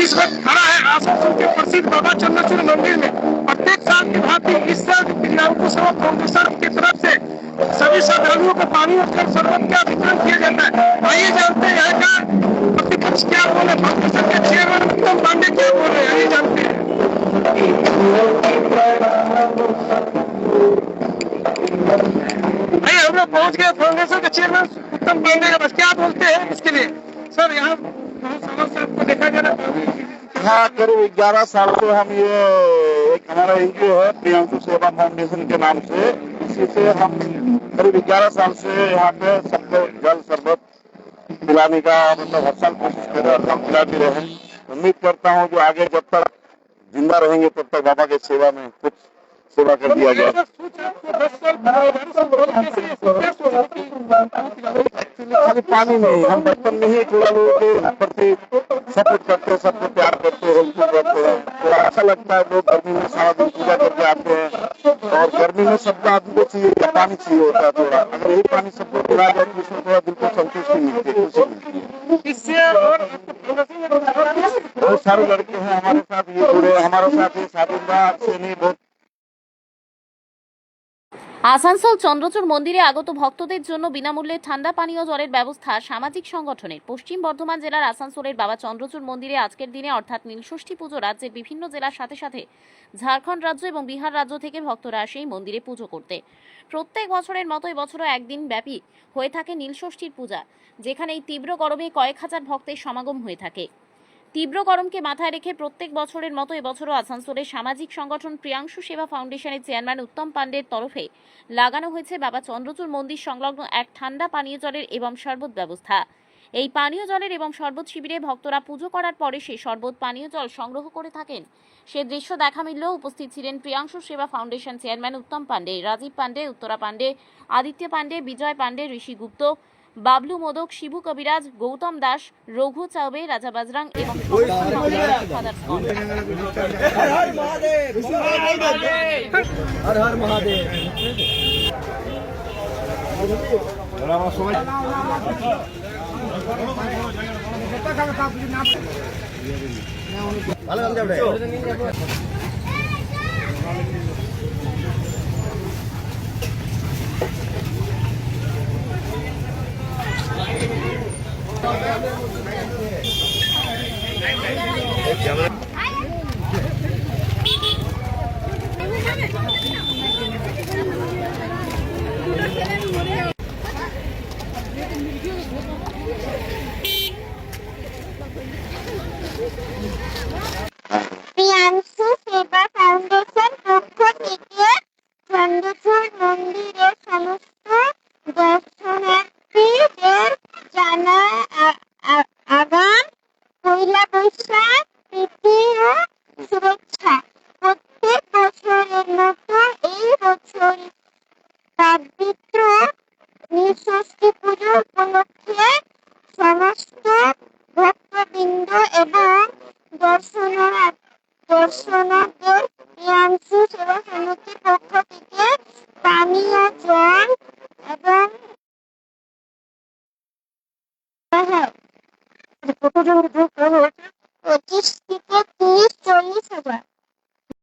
इस वक्त खड़ा है आसनसोल के प्रसिद्ध बाबा चंद्रचूड़ मंदिर में। प्रत्येक साल की भांति इस साल प्रियांशु सेवा फाउंडेशन की तरफ से सभी श्रद्धालुओं को पानी और जल शरबत का वितरण किया जाता है। आइए जानते हैं यहाँ का प्रतिपक्ष क्या बोले, फाउंडेशन के चेयरमैन उत्तम पांडे क्या बोल रहे हैं, आइए जानते हैं। आइए हम लोग पहुँच गए फाउंडेशन के चेयरमैन उत्तम पांडे के पास, क्या बोलते हैं इसके लिए। सर यहाँ बहुत सालों से आपको देखा जा रहा है, हाँ करीब 11 साल से हम ये एक हमारा एनजीओ है प्रियांशु सेवा फाउंडेशन के नाम से, इसी से हम करीब 11 साल से यहाँ पे सबको जल शरबत पिलाने का मतलब हर साल कोशिश कर रहे हैं, हम पिला भी रहे हैं। उम्मीद करता हूँ जो आगे जब तक जिंदा रहेंगे तब तक बाबा के सेवा में कुछ सेवा कर दिया जाए। खाली पानी नहीं, हम बचपन में ही थोड़ा लोगों के प्रति सपोर्ट करते हैं, सबको प्यार करते हैं, हेल्प करते हैं। थोड़ा अच्छा लगता है, लोग गर्मी में सारा दिन पूजा करके आते हैं और गर्मी में सबको आदमी को चाहिए पानी चाहिए होता है थोड़ा, अगर यही पानी सबको पिला जाए तो इसमें थोड़ा दिल को संतुष्टि मिलती है, खुशी मिलती है। इससे और बहुत सारे लड़के हैं हमारे साथ ये जुड़े, हमारे साथ ये साधुदार से नहीं बहुत। আসানসোল চন্দ্রচূড় মন্দিরে আগত ভক্তদের জন্য বিনামূল্যে ঠান্ডা পানীয় জলের ব্যবস্থা সামাজিক সংগঠনের। পশ্চিম বর্ধমান জেলার আসানসোলের বাবা চন্দ্রচূড় মন্দিরে আজকের দিনে অর্থাৎ নীলষষ্ঠী পুজো রাজ্যের বিভিন্ন জেলার সাথে সাথে ঝাড়খণ্ড রাজ্য এবং বিহার রাজ্য থেকে ভক্তরা আসে এই মন্দিরে পুজো করতে। প্রত্যেক বছরের মতো এবছরও একদিন ব্যাপী হয়ে থাকে নীলষষ্ঠীর পূজা, যেখানে এই তীব্র গরমে কয়েক হাজার ভক্তের সমাগম হয়ে থাকে। তীব্র গরমকে মাথায় রেখে প্রত্যেক বছরের মতো এবছরও আসানসোলের সামাজিক সংগঠন প্রিয়াংশু সেবা ফাউন্ডেশনের চেয়ারম্যান উত্তম পান্ডের তরফে লাগানো হয়েছে বাবা চন্দ্রচূড় মন্দির সংলগ্ন এক ঠান্ডা পানীয় জলের এবং শরবত ব্যবস্থা। এই পানীয় জলের এবং শরবত শিবিরে ভক্তরা পুজো করার পরে সেই শরবত পানীয় জল সংগ্রহ করে থাকেন। সে দৃশ্য দেখা মিললেও উপস্থিত ছিলেন প্রিয়াংশু সেবা ফাউন্ডেশন চেয়ারম্যান উত্তম পান্ডে, রাজীব পান্ডে, উত্তরা পান্ডে, আদিত্য পান্ডে, বিজয় পান্ডে, ঋষি গুপ্ত, বাবলু মোদক, শিবু কবিরাজ, গৌতম দাস, রঘু চাউবে, রাজা বাজরাং এবং প্রিয়াংশু সেবা ফাউন্ডেশন পক্ষ থেকে চন্দ্রচূড় মন্দিরের সমস্ত দর্শনার্থীদের জানায় আগাম পয়লা বৈশাখ প্রীতি ও শুভেচ্ছা। প্রত্যেক বছরের মতো এই বছর পবিত্র নীলষষ্ঠী পুজো উপলক্ষে সমস্ত ভক্তবৃন্দ এবং দর্শনার্থীদের প্রিয়াংশু সেবা সমিতির পক্ষ থেকে পানীয় জল এবং